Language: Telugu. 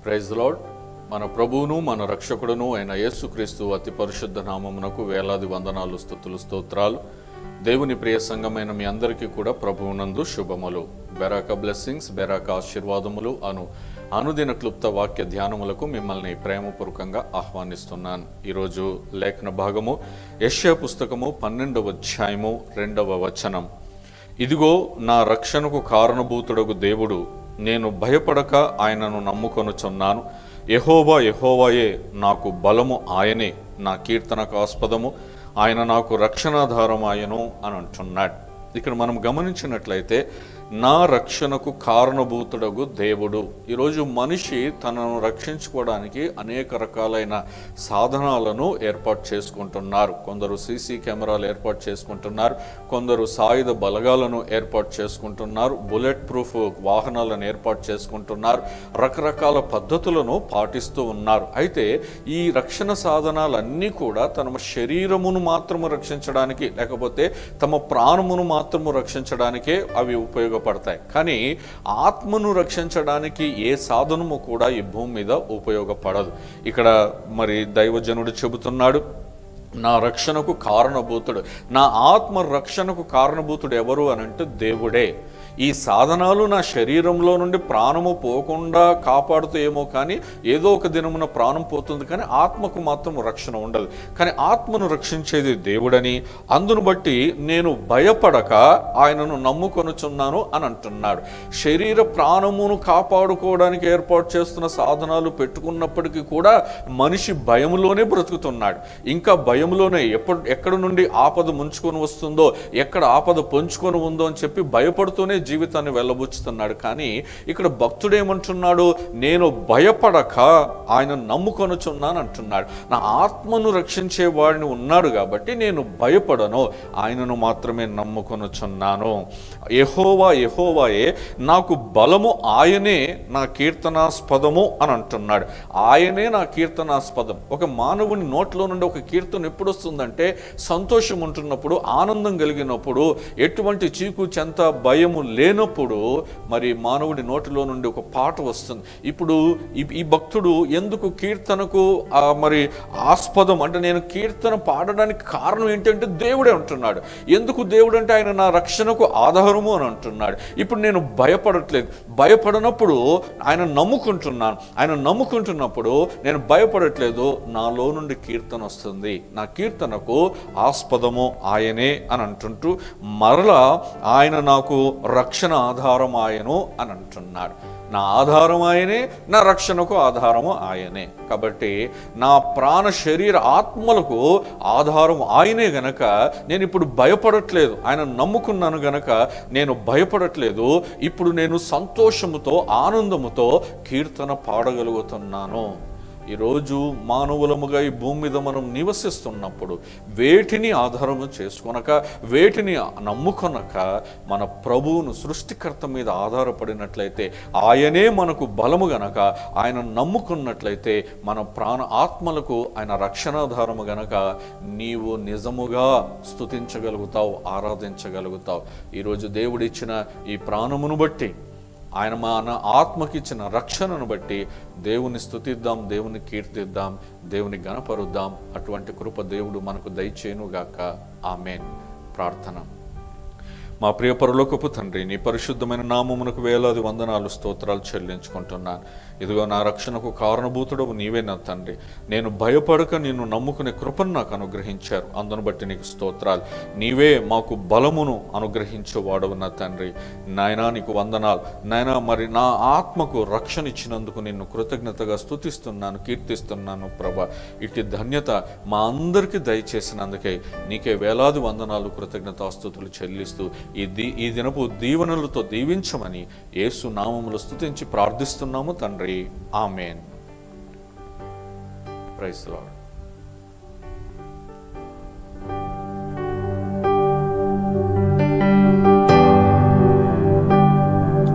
Praise the lord. మన ప్రభువును మన రక్షకుడును అయిన యేసుక్రీస్తు అతి పరిశుద్ధ నామమునకు వేలాది వందనాలు, స్తుతులు, స్తోత్రాలు. దేవుని ప్రియ సంఘమైన మీ అందరికీ కూడా ప్రభువునందు శుభములు. బెరాక బ్లెస్సింగ్స్, బెరాక ఆశీర్వాదములు అనుదిన క్లుప్త వాక్య ధ్యానములకు మిమ్మల్ని ప్రేమపూర్వకంగా ఆహ్వానిస్తున్నాను. ఈరోజు లేఖన భాగము యెషయా పుస్తకము 12వ అధ్యాయము 2వ వచనం. ఇదిగో నా రక్షణకు కారణభూతుడగు దేవుడు, నేను భయపడక ఆయనను నమ్ముకొనుచున్నాను. యెహోవా యెహోవాయే నాకు బలము, ఆయనే నా కీర్తనకు ఆస్పదము, ఆయన నాకు రక్షణాధారం ఆయను అని అంటున్నాడు. ఇక్కడ మనం గమనించినట్లయితే నా రక్షణకు కారణభూతుడగు దేవుడు. ఈరోజు మనిషి తనను రక్షించుకోవడానికి అనేక రకాలైన సాధనాలను ఏర్పాటు చేసుకుంటున్నారు. కొందరు సీసీ కెమెరాలు ఏర్పాటు చేసుకుంటున్నారు, కొందరు సాయుధ బలగాలను ఏర్పాటు చేసుకుంటున్నారు, బుల్లెట్ ప్రూఫ్ వాహనాలను ఏర్పాటు చేసుకుంటున్నారు, రకరకాల పద్ధతులను పాటిస్తూ ఉన్నారు. అయితే ఈ రక్షణ సాధనాలన్నీ కూడా తమ శరీరమును మాత్రము రక్షించడానికి, లేకపోతే తమ ప్రాణమును మాత్రము రక్షించడానికే అవి ఉపయోగపడతాయి. కానీ ఆత్మను రక్షించడానికి ఏ సాధనము కూడా ఈ భూమి మీద ఉపయోగపడదు. ఇక్కడ మరి దైవజనుడు చెబుతున్నాడు, నా రక్షణకు కారణభూతుడు, నా ఆత్మ రక్షణకు కారణభూతుడు ఎవరు అని అంటే దేవుడే. ఈ సాధనాలు నా శరీరంలో నుండి ప్రాణము పోకుండా కాపాడుతూ ఏమో, కానీ ఏదో ఒక దినమున ప్రాణం పోతుంది, కానీ ఆత్మకు మాత్రం రక్షణ ఉండదు. కానీ ఆత్మను రక్షించేది దేవుడని, అందును బట్టి నేను భయపడక ఆయనను నమ్ముకొనుచున్నాను అని అంటున్నాడు. శరీర ప్రాణమును కాపాడుకోవడానికి ఏర్పాటు చేస్తున్న సాధనాలు పెట్టుకున్నప్పటికీ కూడా మనిషి భయములోనే బ్రతుకుతున్నాడు. ఇంకా భయంలోనే ఎక్కడ నుండి ఆపద ముంచుకొని వస్తుందో, ఎక్కడ ఆపద పొంచుకొని ఉందో అని చెప్పి భయపడుతూనే జీవితాన్ని వెళ్ళబుచ్చుతున్నాడు. కానీ ఇక్కడ భక్తుడు ఏమంటున్నాడు, నేను భయపడక ఆయన నమ్ముకొనుచున్నాను అంటున్నాడు. నా ఆత్మను రక్షించే వాడిని ఉన్నాడు కాబట్టి నేను భయపడను, ఆయనను మాత్రమే నమ్ముకొనుచున్నాను. యెహోవా యెహోవాయే నాకు బలము, ఆయనే నా కీర్తనాస్పదము అని అంటున్నాడు. ఆయనే నా కీర్తనాస్పదం. ఒక మానవుని నోట్లో నుండి ఒక కీర్తన ఎప్పుడు వస్తుందంటే సంతోషం ఉంటున్నప్పుడు, ఆనందం కలిగినప్పుడు, ఎటువంటి చీకు చెంత భయము లేనప్పుడు మరి మానవుడి నోటిలో నుండి ఒక పాట వస్తుంది. ఇప్పుడు ఈ భక్తుడు ఎందుకు కీర్తనకు మరి ఆస్పదం అంటే, నేను కీర్తన పాడడానికి కారణం ఏంటంటే దేవుడే అంటున్నాడు. ఎందుకు దేవుడు అంటే ఆయన నా రక్షణకు ఆధారము అని అంటున్నాడు. ఇప్పుడు నేను భయపడట్లేదు, భయపడనప్పుడు ఆయన నమ్ముకుంటున్నాను. ఆయన నమ్ముకుంటున్నప్పుడు నేను భయపడట్లేదు, నాలో నుండి కీర్తన వస్తుంది. నా కీర్తనకు ఆస్పదము ఆయనే అని అంటుంటూ మరలా ఆయన నాకు రక్షణ ఆధారం ఆయను అని అంటున్నాడు. నా ఆధారం ఆయనే, నా రక్షణకు ఆధారము ఆయనే. కాబట్టి నా ప్రాణ శరీర ఆత్మలకు ఆధారం ఆయనే గనక నేను ఇప్పుడు భయపడట్లేదు. ఆయన నమ్ముకున్నాను గనక నేను భయపడట్లేదు. ఇప్పుడు నేను సంతోషముతో, ఆనందముతో కీర్తన పాడగలుగుతున్నాను. ఈరోజు మానవులముగా ఈ భూమి మీద మనం నివసిస్తున్నప్పుడు వేటిని ఆధారము చేసుకొనక, వేటిని నమ్ముకొనక మన ప్రభువును, సృష్టికర్త మీద ఆధారపడినట్లయితే, ఆయనే మనకు బలము గనక ఆయన నమ్ముకున్నట్లయితే మన ప్రాణ ఆత్మలకు ఆయన రక్షణాధారము గనక నీవు నిజముగా స్తుతించగలుగుతావు, ఆరాధించగలుగుతావు. ఈరోజు దేవుడిచ్చిన ఈ ప్రాణమును బట్టి, ఆయన మన ఆత్మకిచ్చిన రక్షణను బట్టి దేవుని స్తుతిద్దాం, దేవుని కీర్తిద్దాం, దేవుని గణపరుద్దాం. అటువంటి కృప దేవుడు మనకు దయచేయునుగాక. ఆమేన్. ప్రార్థన. మా ప్రియ పరలోకపు తండ్రి, నీ పరిశుద్ధమైన నామమునకు వేలాది వందనాలు, స్తోత్రాలు చెల్లించుకుంటున్నాను. ఇదిగో నా రక్షణకు కారణభూతుడవు నీవే నా తండ్రి. నేను భయపడక నిన్ను నమ్ముకునే కృపను నాకు అనుగ్రహించారు. అందును బట్టి నీకు స్తోత్రాలు. నీవే మాకు బలమును అనుగ్రహించేవాడవు నా తండ్రి. నాయనా నీకు వందనాలు. నాయనా మరి నా ఆత్మకు రక్షణ ఇచ్చినందుకు నిన్ను కృతజ్ఞతగా స్తుతిస్తున్నాను, కీర్తిస్తున్నాను ప్రభా. ఇటు ధన్యత మా అందరికీ దయచేసినందుకే నీకే వేలాది వందనాలు, కృతజ్ఞతాస్తుతులు చెల్లిస్తూ ఈ దినపు దీవెనలతో దీవించమని యేసు నామములో స్తుతించి ప్రార్థిస్తున్నాము తండ్రి. ఆమేన్. Praise the lord.